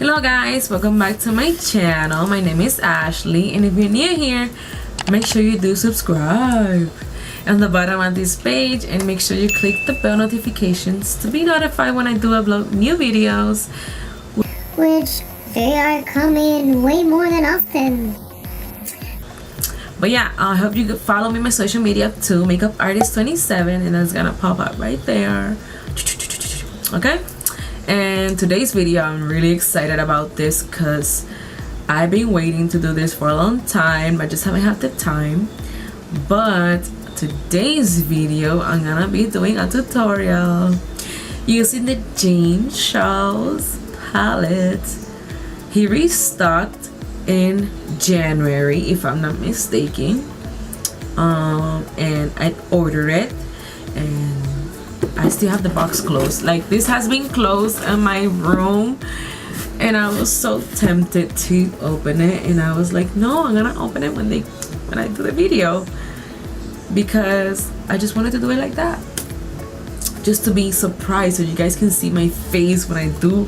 Hello guys, welcome back to my channel. My name is Ashley, and if you're new here, make sure you do subscribe on the bottom of this page, and make sure you click the bell notifications to be notified when I do upload new videos, which they are coming way more than often. But yeah, I hope you follow me on my social media too, Makeup Artist 27, and that's gonna pop up right there. Okay, and today's video, I'm really excited about this because I've been waiting to do this for a long time. I just haven't had the time. But today's video, I'm gonna be doing a tutorial using the James Charles palette. He restocked in January, if I'm not mistaken, and I ordered it, and I still have the box closed. Like, this has been closed in my room, and I was so tempted to open it, and I was like, no, I'm gonna open it when I do the video, because I just wanted to do it like that, just to be surprised, so you guys can see my face when I do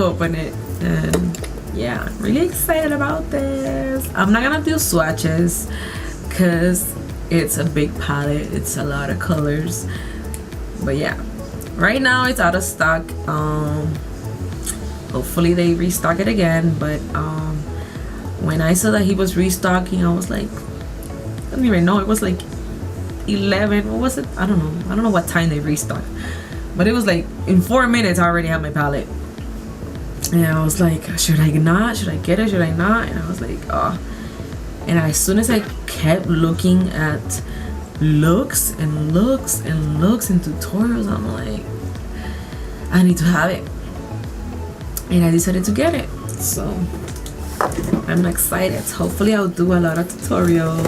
open it. And yeah, I'm really excited about this. I'm not gonna do swatches because it's a big palette, it's a lot of colors. But yeah, right now it's out of stock. Hopefully they restock it again. But when I saw that he was restocking, I was like, I don't even know, it was like 11, what was it? I don't know what time they restocked, but it was like in 4 minutes I already have my palette. And I was like, should I not? Should I get it? Should I not? And I was like, oh. And as soon as I kept looking at looks and looks and looks and tutorials, I'm like, I need to have it. And I decided to get it. So I'm excited. Hopefully I'll do a lot of tutorials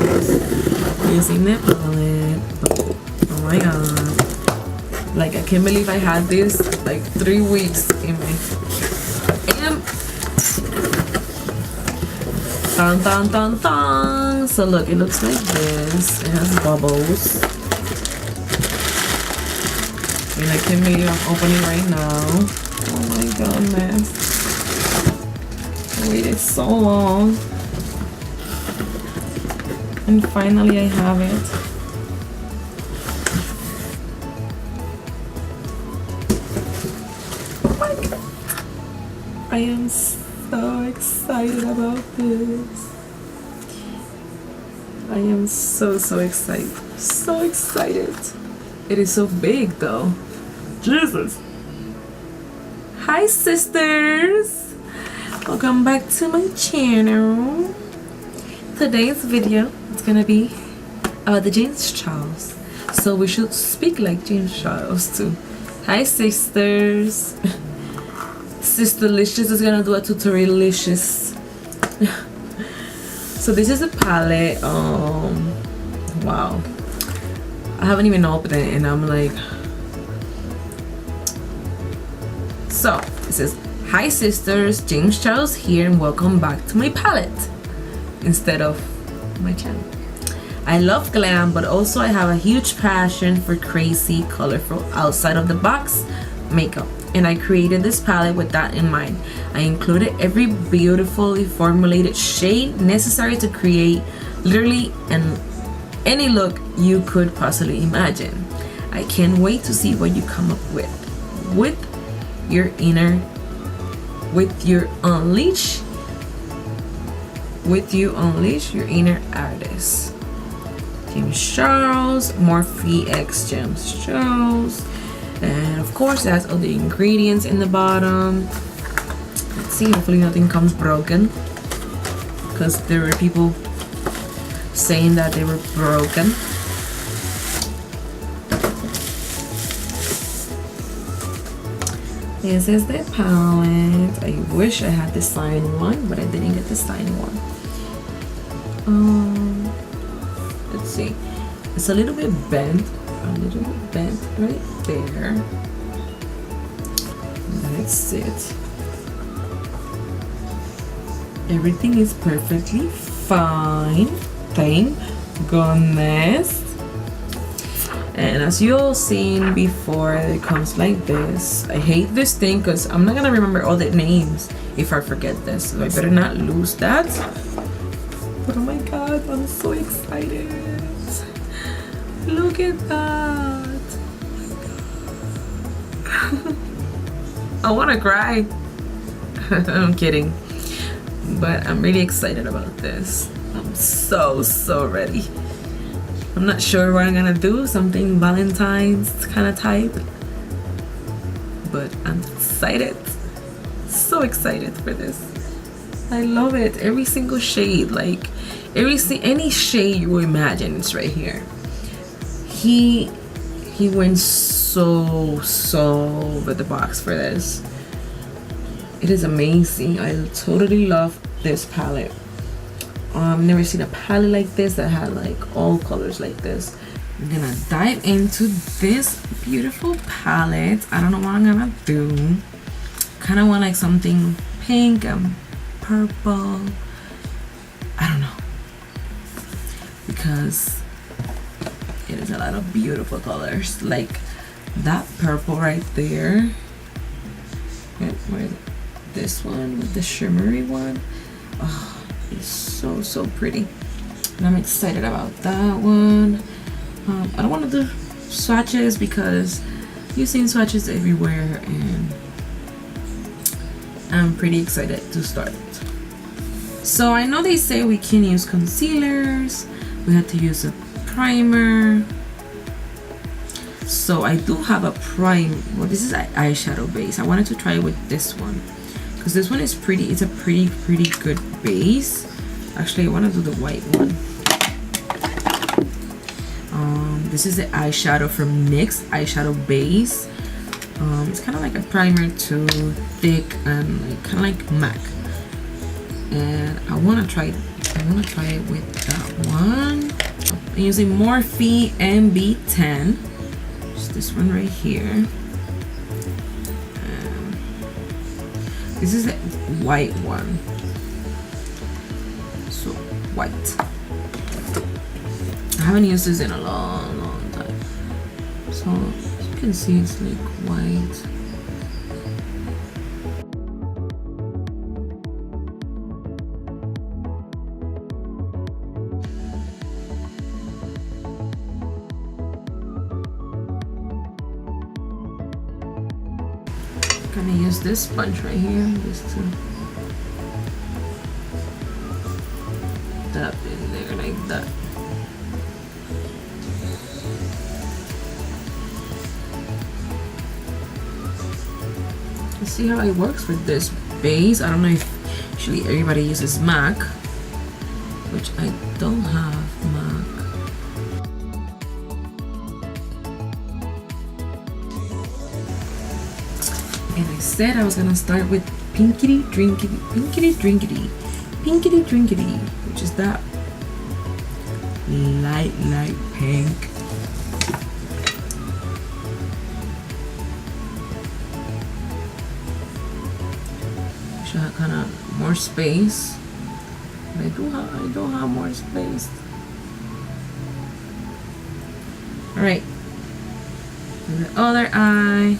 using the palette. Oh my god. Like, I can't believe I had this like 3 weeks in my... Dun, dun, dun, dun. So look, it looks like this. It has bubbles, and I can't believe I'm opening right now. Oh my goodness, I waited so long, and finally I have it. Oh my god, I am so excited about this. I am so excited. So excited. It is so big though. Jesus. Hi sisters. Welcome back to my channel. Today's video is gonna be about the James Charles. So we should speak like James Charles too. Hi sisters. Sisterlicious is gonna do a tutorialicious. So this is a palette. Wow, I haven't even opened it, and I'm like, so it says, hi sisters, James Charles here, and welcome back to my palette instead of my channel. I love glam, but also I have a huge passion for crazy, colorful, outside of the box makeup, and I created this palette with that in mind. I included every beautifully formulated shade necessary to create literally any look you could possibly imagine. I can't wait to see what you come up with you unleash your inner artist. James Charles, Morphe X James Charles. And of course, that's all the ingredients in the bottom. Let's see, hopefully nothing comes broken, because there were people saying that they were broken. This is the palette. I wish I had the signed one, but I didn't get the signed one. Let's see. It's a little bit bent. Right there. That's it. Everything is perfectly fine. Thank goodness. And as you all seen before, it comes like this. I hate this thing because I'm not gonna remember all the names if I forget this, so I better not lose that. But oh my god, I'm so excited. Look at that. I wanna cry. I'm kidding, but I'm really excited about this. I'm so ready. I'm not sure what I'm gonna do, something Valentine's kind of type, but I'm excited, so excited for this. I love it. Every single shade, like any shade you imagine, it's right here. He went so over the box for this. It is amazing. I totally love this palette. Never seen a palette like this that had like all colors like this. I'm gonna dive into this beautiful palette. I don't know what I'm gonna do. Kind of want like something pink and purple. I don't know, because it is a lot of beautiful colors, like that purple right there. Where is it? This one with the shimmery one. Oh, it's so pretty, and I'm excited about that one. I don't want to do swatches because you've seen swatches everywhere, and I'm pretty excited to start. So I know they say we can use concealers, we had to use a primer. So I do have a well, this is an eyeshadow base. I wanted to try it with this one because this one is pretty. It's a pretty good base. Actually, I want to do the white one. This is the eyeshadow from NYX eyeshadow base. It's kind of like a primer too, thick and like kind of like MAC. And I want to try it with that one. I'm using Morphe MB10. Just this one right here. This is the white one. So white. I haven't used this in a long time. So as you can see, it's like white. I'm gonna use this sponge right here just to tap in there like that. Let's see how it works with this base. I don't know if usually everybody uses MAC, which I don't have MAC. And I said I was gonna start with pinkity drinkity, which is that light pink. Should have kind of more space. But I do have more space. All right, and the other eye.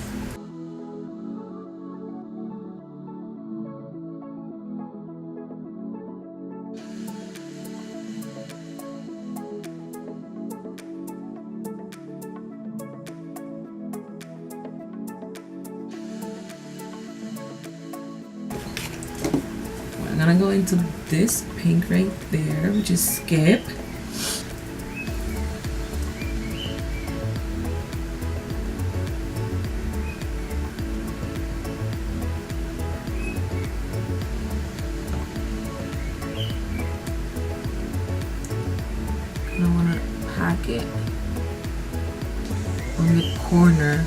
I'm gonna go into this pink right there, which is Skip. And I wanna pack it on the corner.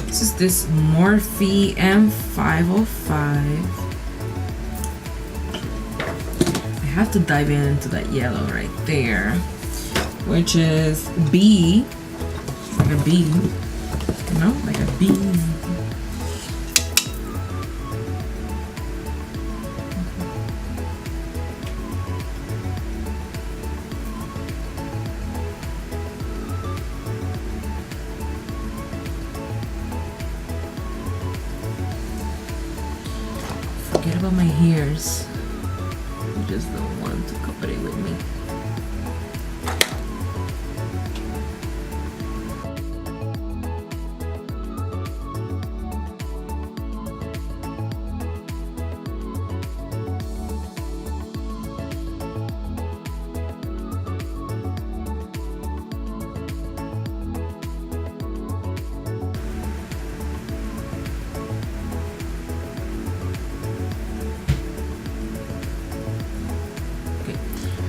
This is this Morphe M505. have to dive into that yellow right there, which is B, like a B, you know, like a B. Forget about my hairs. I just don't want to cooperate with me.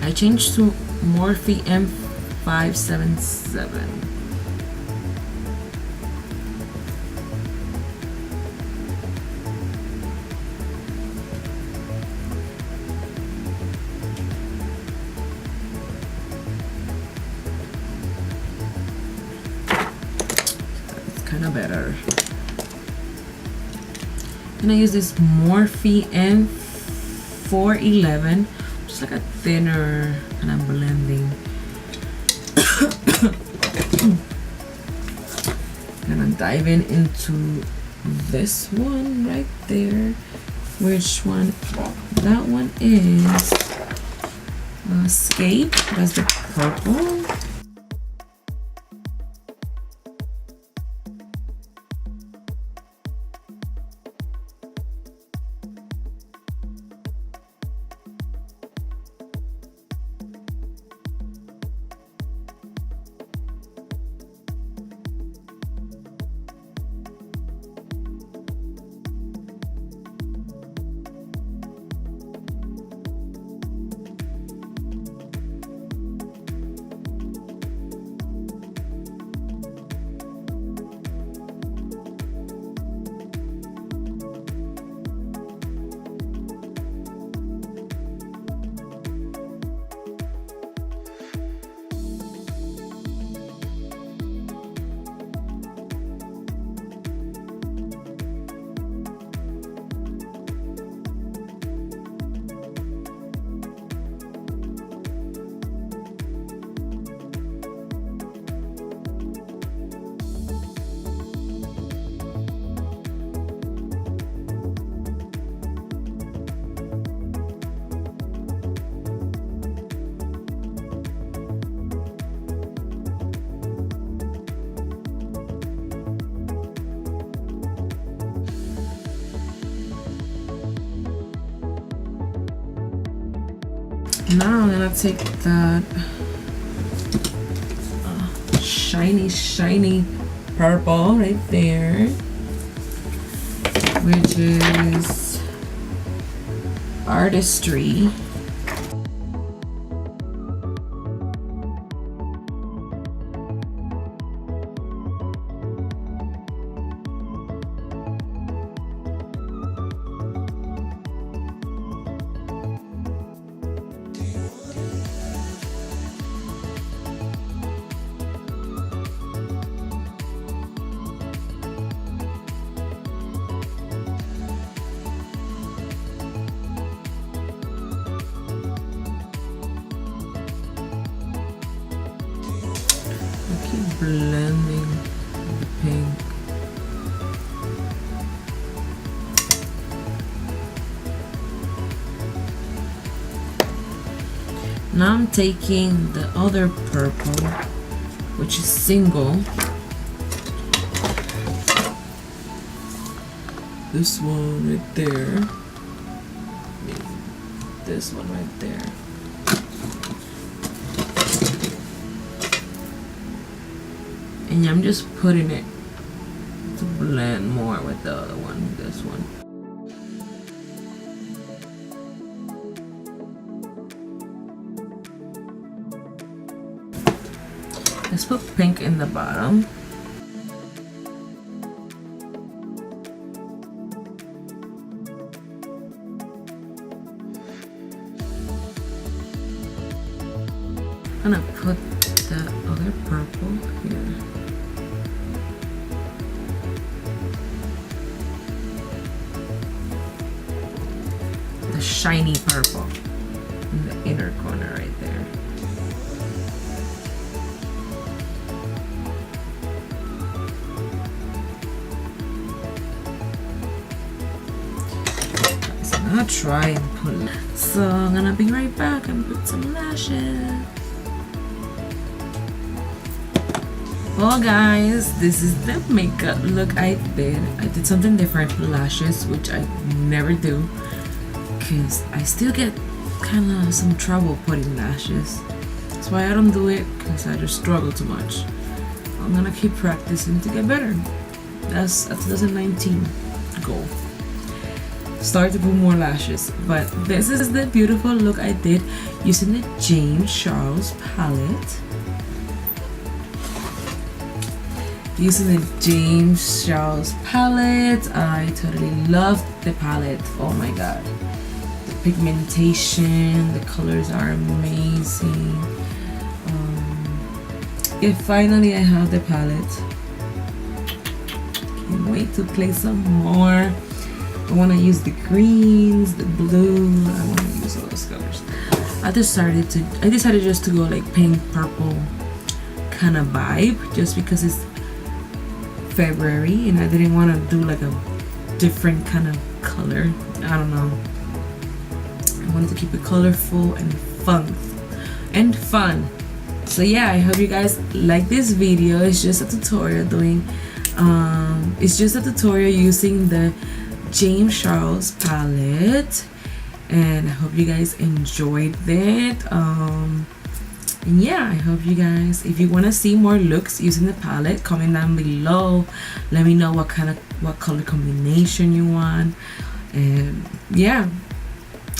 I changed to Morphe M577. It's kind of better. And I use this Morphe M411. Just like a thinner, and I'm blending. And I'm diving into this one right there. Which one? That one is Escape. That's the purple. Now I'm gonna take that shiny purple right there, which is Artistry. Blending the pink. Now I'm taking the other purple, which is single. This one right there. This one right there. And I'm just putting it to blend more with the other one, this one. Let's put pink in the bottom. the other purple here. The shiny purple in the inner corner right there. So I'm gonna try and pull. So I'm gonna be right back and put some lashes. Well guys, this is the makeup look I did. I did something different with lashes, which I never do, because I still get kind of some trouble putting lashes. That's why I don't do it, because I just struggle too much. I'm gonna keep practicing to get better. That's a 2019 goal. Start to put more lashes. But this is the beautiful look I did using the James Charles palette. Using the James Charles palette, I totally loved the palette. Oh my god, the pigmentation, the colors are amazing. Yeah, finally I have the palette. Can't wait to play some more. I want to use the greens, the blue. I want to use all those colors. I decided just to go like pink, purple kind of vibe, just because it's February and I didn't want to do like a different kind of color. I don't know, I wanted to keep it colorful and fun. So yeah, I hope you guys like this video. It's just a tutorial using the James Charles palette, and I hope you guys enjoyed it. And yeah, I hope you guys, if you want to see more looks using the palette, comment down below. Let me know what color combination you want. And yeah,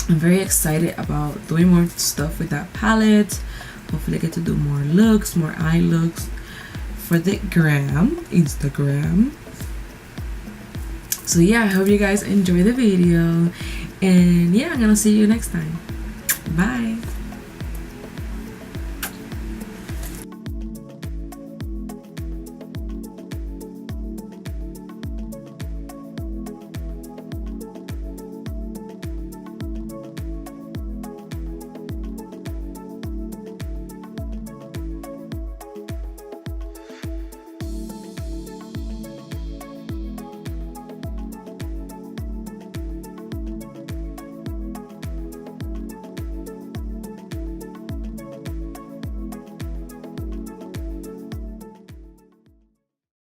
I'm very excited about doing more stuff with that palette. Hopefully I get to do more looks, more eye looks for the Instagram. So yeah, I hope you guys enjoy the video. And yeah, I'm gonna see you next time. Bye.